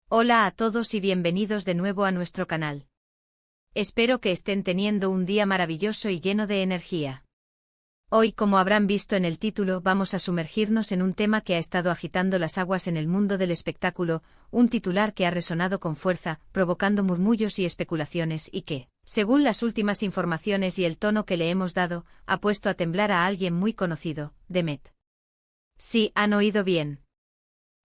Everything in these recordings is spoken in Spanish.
Hola a todos y bienvenidos de nuevo a nuestro canal. Espero que estén teniendo un día maravilloso y lleno de energía. Hoy, como habrán visto en el título, vamos a sumergirnos en un tema que ha estado agitando las aguas en el mundo del espectáculo, un titular que ha resonado con fuerza, provocando murmullos y especulaciones y que, según las últimas informaciones y el tono que le hemos dado, ha puesto a temblar a alguien muy conocido, Demet. Sí, han oído bien.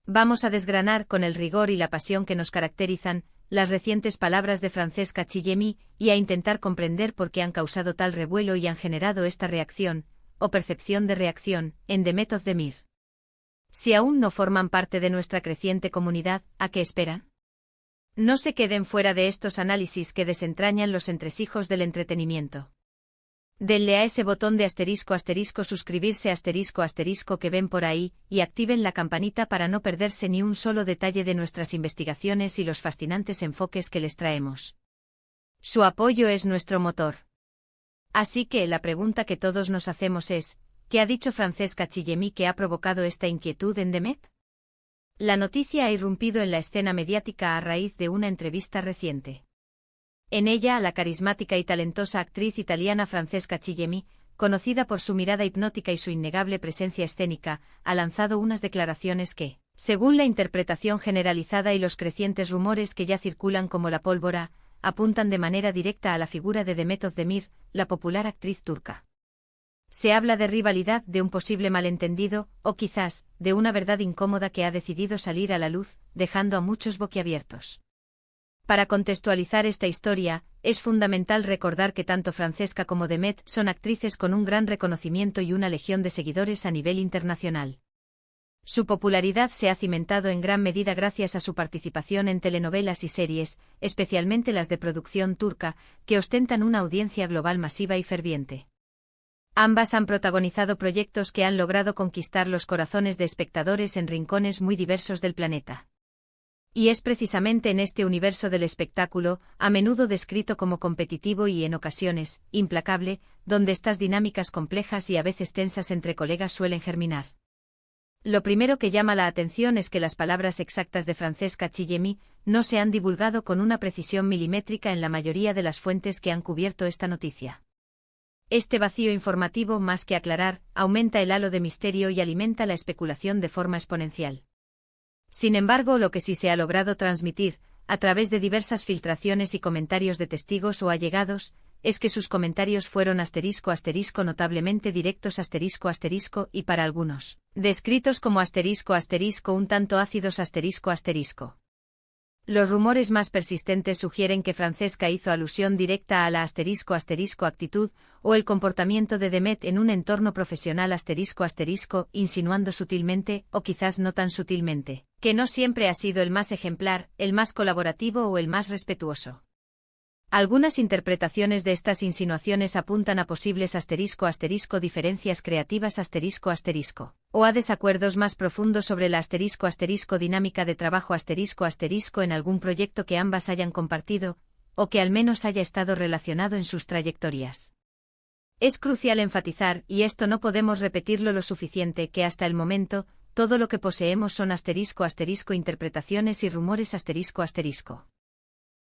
Vamos a desgranar con el rigor y la pasión que nos caracterizan las recientes palabras de Francesca Chillemi y a intentar comprender por qué han causado tal revuelo y han generado esta reacción, o percepción de reacción, en Demet Özdemir. Si aún no forman parte de nuestra creciente comunidad, ¿a qué esperan? No se queden fuera de estos análisis que desentrañan los entresijos del entretenimiento. Denle a ese botón de suscribirse que ven por ahí, y activen la campanita para no perderse ni un solo detalle de nuestras investigaciones y los fascinantes enfoques que les traemos. Su apoyo es nuestro motor. Así que la pregunta que todos nos hacemos es, ¿qué ha dicho Francesca Chillemi que ha provocado esta inquietud en Demet? La noticia ha irrumpido en la escena mediática a raíz de una entrevista reciente. En ella, la carismática y talentosa actriz italiana Francesca Chillemi, conocida por su mirada hipnótica y su innegable presencia escénica, ha lanzado unas declaraciones que, según la interpretación generalizada y los crecientes rumores que ya circulan como la pólvora, apuntan de manera directa a la figura de Demet Özdemir, la popular actriz turca. Se habla de rivalidad, de un posible malentendido, o quizás, de una verdad incómoda que ha decidido salir a la luz, dejando a muchos boquiabiertos. Para contextualizar esta historia, es fundamental recordar que tanto Francesca como Demet son actrices con un gran reconocimiento y una legión de seguidores a nivel internacional. Su popularidad se ha cimentado en gran medida gracias a su participación en telenovelas y series, especialmente las de producción turca, que ostentan una audiencia global masiva y ferviente. Ambas han protagonizado proyectos que han logrado conquistar los corazones de espectadores en rincones muy diversos del planeta. Y es precisamente en este universo del espectáculo, a menudo descrito como competitivo y en ocasiones, implacable, donde estas dinámicas complejas y a veces tensas entre colegas suelen germinar. Lo primero que llama la atención es que las palabras exactas de Francesca Chillemi no se han divulgado con una precisión milimétrica en la mayoría de las fuentes que han cubierto esta noticia. Este vacío informativo, más que aclarar, aumenta el halo de misterio y alimenta la especulación de forma exponencial. Sin embargo, lo que sí se ha logrado transmitir, a través de diversas filtraciones y comentarios de testigos o allegados, es que sus comentarios fueron notablemente directos y para algunos, descritos como un tanto ácidos Los rumores más persistentes sugieren que Francesca hizo alusión directa a la actitud o el comportamiento de Demet en un entorno profesional insinuando sutilmente, o quizás no tan sutilmente, que no siempre ha sido el más ejemplar, el más colaborativo o el más respetuoso. Algunas interpretaciones de estas insinuaciones apuntan a posibles diferencias creativas o a desacuerdos más profundos sobre la dinámica de trabajo en algún proyecto que ambas hayan compartido, o que al menos haya estado relacionado en sus trayectorias. Es crucial enfatizar, y esto no podemos repetirlo lo suficiente, que hasta el momento, todo lo que poseemos son interpretaciones y rumores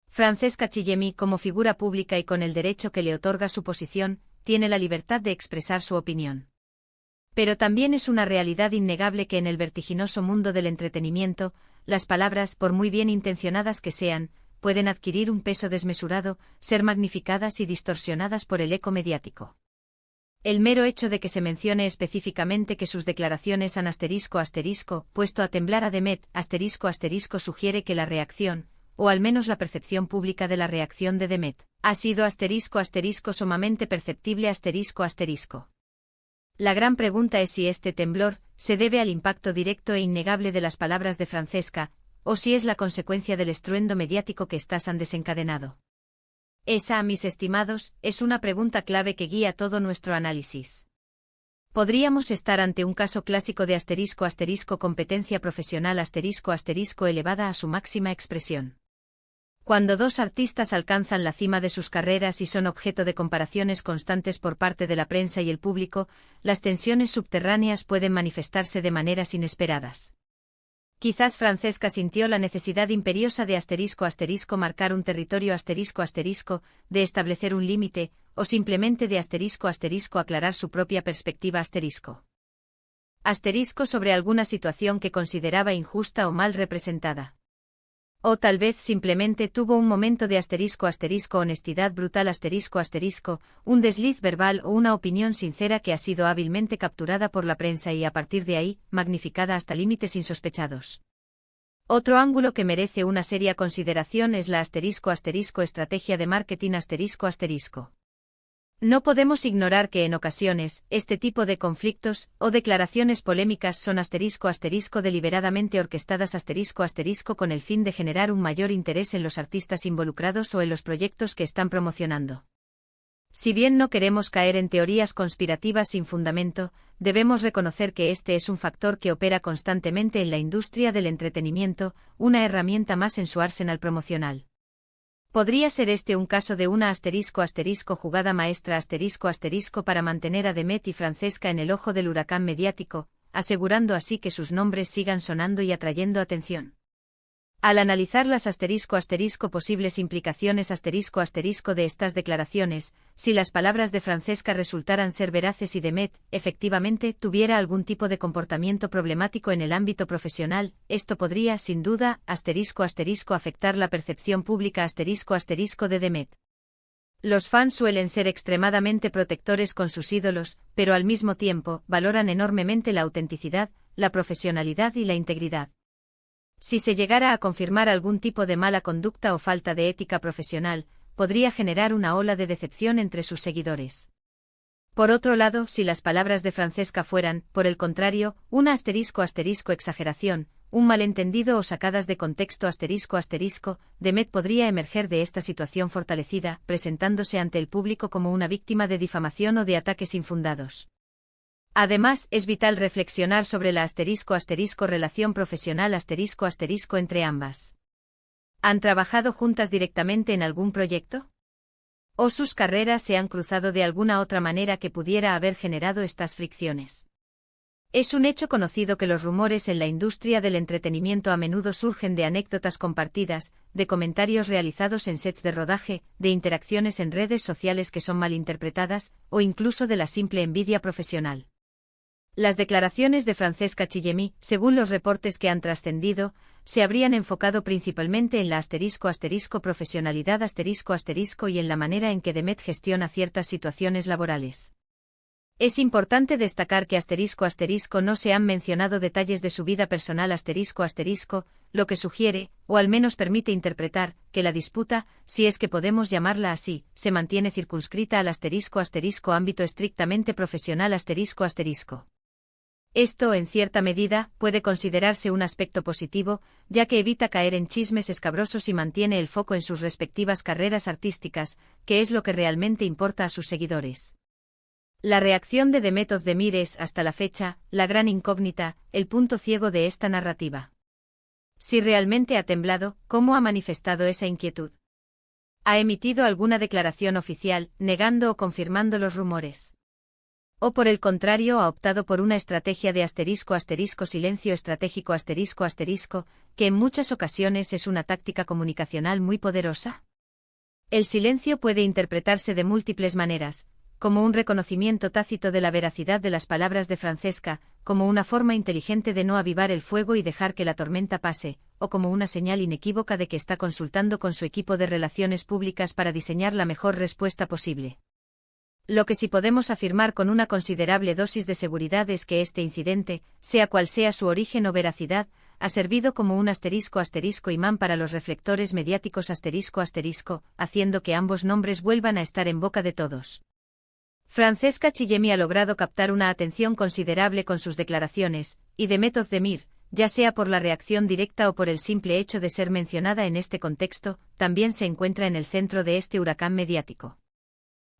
Francesca Chillemi, como figura pública y con el derecho que le otorga su posición, tiene la libertad de expresar su opinión. Pero también es una realidad innegable que en el vertiginoso mundo del entretenimiento, las palabras, por muy bien intencionadas que sean, pueden adquirir un peso desmesurado, ser magnificadas y distorsionadas por el eco mediático. El mero hecho de que se mencione específicamente que sus declaraciones han puesto a temblar a Demet sugiere que la reacción, o al menos la percepción pública de la reacción de Demet, ha sido sumamente perceptible La gran pregunta es si este temblor se debe al impacto directo e innegable de las palabras de Francesca, o si es la consecuencia del estruendo mediático que éstas han desencadenado. Esa, mis estimados, es una pregunta clave que guía todo nuestro análisis. Podríamos estar ante un caso clásico de competencia profesional elevada a su máxima expresión. Cuando dos artistas alcanzan la cima de sus carreras y son objeto de comparaciones constantes por parte de la prensa y el público, las tensiones subterráneas pueden manifestarse de maneras inesperadas. Quizás Francesca sintió la necesidad imperiosa de marcar un territorio de establecer un límite, o simplemente de aclarar su propia perspectiva sobre alguna situación que consideraba injusta o mal representada. O tal vez simplemente tuvo un momento de honestidad brutal un desliz verbal o una opinión sincera que ha sido hábilmente capturada por la prensa y a partir de ahí, magnificada hasta límites insospechados. Otro ángulo que merece una seria consideración es la estrategia de marketing No podemos ignorar que en ocasiones, este tipo de conflictos, o declaraciones polémicas son deliberadamente orquestadas con el fin de generar un mayor interés en los artistas involucrados o en los proyectos que están promocionando. Si bien no queremos caer en teorías conspirativas sin fundamento, debemos reconocer que este es un factor que opera constantemente en la industria del entretenimiento, una herramienta más en su arsenal promocional. ¿Podría ser este un caso de una jugada maestra para mantener a Demet y Francesca en el ojo del huracán mediático, asegurando así que sus nombres sigan sonando y atrayendo atención? Al analizar las posibles implicaciones de estas declaraciones, si las palabras de Francesca resultaran ser veraces y Demet, efectivamente, tuviera algún tipo de comportamiento problemático en el ámbito profesional, esto podría, sin duda, afectar la percepción pública de Demet. Los fans suelen ser extremadamente protectores con sus ídolos, pero al mismo tiempo, valoran enormemente la autenticidad, la profesionalidad y la integridad. Si se llegara a confirmar algún tipo de mala conducta o falta de ética profesional, podría generar una ola de decepción entre sus seguidores. Por otro lado, si las palabras de Francesca fueran, por el contrario, una exageración, un malentendido o sacadas de contexto Demet podría emerger de esta situación fortalecida, presentándose ante el público como una víctima de difamación o de ataques infundados. Además, es vital reflexionar sobre la relación profesional entre ambas. ¿Han trabajado juntas directamente en algún proyecto? ¿O sus carreras se han cruzado de alguna otra manera que pudiera haber generado estas fricciones? Es un hecho conocido que los rumores en la industria del entretenimiento a menudo surgen de anécdotas compartidas, de comentarios realizados en sets de rodaje, de interacciones en redes sociales que son malinterpretadas, o incluso de la simple envidia profesional. Las declaraciones de Francesca Chillemi, según los reportes que han trascendido, se habrían enfocado principalmente en la profesionalidad y en la manera en que Demet gestiona ciertas situaciones laborales. Es importante destacar que no se han mencionado detalles de su vida personal lo que sugiere, o al menos permite interpretar, que la disputa, si es que podemos llamarla así, se mantiene circunscrita al ámbito estrictamente profesional Esto, en cierta medida, puede considerarse un aspecto positivo, ya que evita caer en chismes escabrosos y mantiene el foco en sus respectivas carreras artísticas, que es lo que realmente importa a sus seguidores. La reacción de Demet Özdemir es, hasta la fecha, la gran incógnita, el punto ciego de esta narrativa. Si realmente ha temblado, ¿cómo ha manifestado esa inquietud? ¿Ha emitido alguna declaración oficial, negando o confirmando los rumores? ¿O por el contrario ha optado por una estrategia de silencio estratégico que en muchas ocasiones es una táctica comunicacional muy poderosa? El silencio puede interpretarse de múltiples maneras, como un reconocimiento tácito de la veracidad de las palabras de Francesca, como una forma inteligente de no avivar el fuego y dejar que la tormenta pase, o como una señal inequívoca de que está consultando con su equipo de relaciones públicas para diseñar la mejor respuesta posible. Lo que sí podemos afirmar con una considerable dosis de seguridad es que este incidente, sea cual sea su origen o veracidad, ha servido como un imán para los reflectores mediáticos haciendo que ambos nombres vuelvan a estar en boca de todos. Francesca Chillemi ha logrado captar una atención considerable con sus declaraciones, y Demet Özdemir, ya sea por la reacción directa o por el simple hecho de ser mencionada en este contexto, también se encuentra en el centro de este huracán mediático.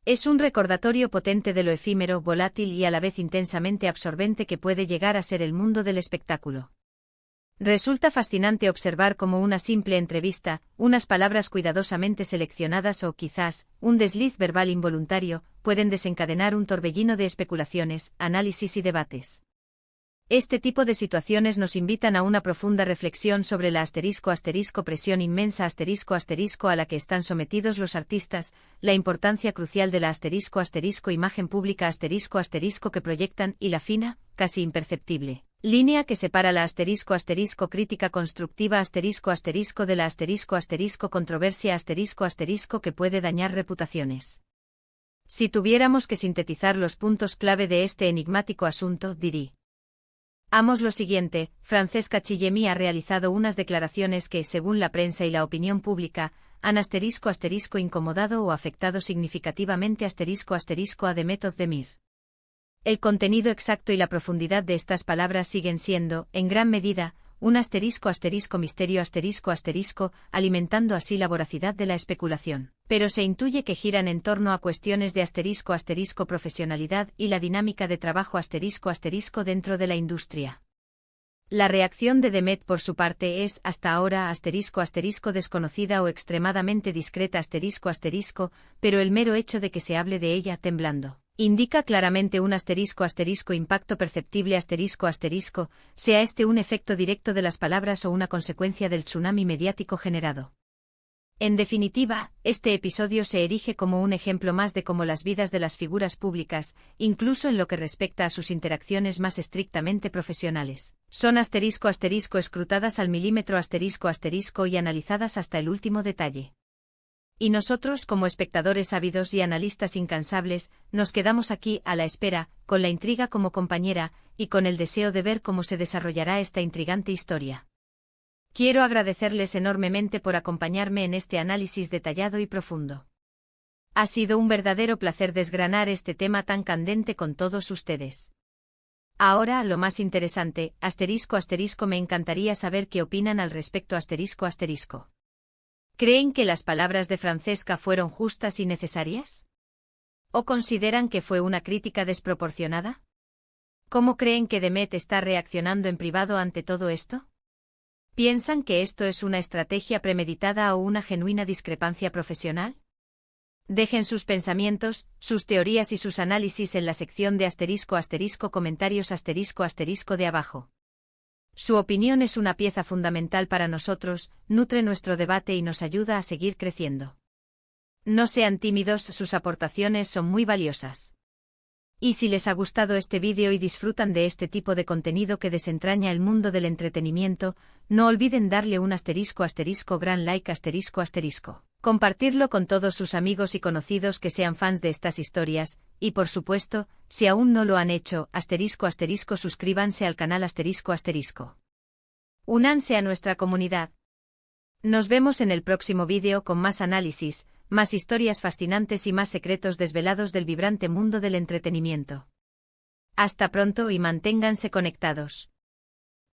Es un recordatorio potente de lo efímero, volátil y a la vez intensamente absorbente que puede llegar a ser el mundo del espectáculo. Resulta fascinante observar cómo una simple entrevista, unas palabras cuidadosamente seleccionadas o, quizás, un desliz verbal involuntario, pueden desencadenar un torbellino de especulaciones, análisis y debates. Este tipo de situaciones nos invitan a una profunda reflexión sobre la presión inmensa a la que están sometidos los artistas, la importancia crucial de la imagen pública que proyectan y la fina, casi imperceptible línea que separa la crítica constructiva de la controversia que puede dañar reputaciones. Si tuviéramos que sintetizar los puntos clave de este enigmático asunto, diríamos lo siguiente: Francesca Chillemi ha realizado unas declaraciones que, según la prensa y la opinión pública, han incomodado o afectado significativamente a Demet Özdemir. El contenido exacto y la profundidad de estas palabras siguen siendo, en gran medida, un misterio alimentando así la voracidad de la especulación. Pero se intuye que giran en torno a cuestiones de profesionalidad y la dinámica de trabajo dentro de la industria. La reacción de Demet por su parte es, hasta ahora, desconocida o extremadamente discreta pero el mero hecho de que se hable de ella temblando indica claramente un impacto perceptible sea este un efecto directo de las palabras o una consecuencia del tsunami mediático generado. En definitiva, este episodio se erige como un ejemplo más de cómo las vidas de las figuras públicas, incluso en lo que respecta a sus interacciones más estrictamente profesionales, son escrutadas al milímetro y analizadas hasta el último detalle. Y nosotros, como espectadores ávidos y analistas incansables, nos quedamos aquí a la espera, con la intriga como compañera, y con el deseo de ver cómo se desarrollará esta intrigante historia. Quiero agradecerles enormemente por acompañarme en este análisis detallado y profundo. Ha sido un verdadero placer desgranar este tema tan candente con todos ustedes. Ahora, lo más interesante, me encantaría saber qué opinan al respecto. ¿Creen que las palabras de Francesca fueron justas y necesarias? ¿O consideran que fue una crítica desproporcionada? ¿Cómo creen que Demet está reaccionando en privado ante todo esto? ¿Piensan que esto es una estrategia premeditada o una genuina discrepancia profesional? Dejen sus pensamientos, sus teorías y sus análisis en la sección de comentarios de abajo. Su opinión es una pieza fundamental para nosotros, nutre nuestro debate y nos ayuda a seguir creciendo. No sean tímidos, sus aportaciones son muy valiosas. Y si les ha gustado este vídeo y disfrutan de este tipo de contenido que desentraña el mundo del entretenimiento, no olviden darle un gran like compartirlo con todos sus amigos y conocidos que sean fans de estas historias, y por supuesto, si aún no lo han hecho, suscríbanse al canal Únanse a nuestra comunidad. Nos vemos en el próximo vídeo con más análisis, más historias fascinantes y más secretos desvelados del vibrante mundo del entretenimiento. Hasta pronto y manténganse conectados.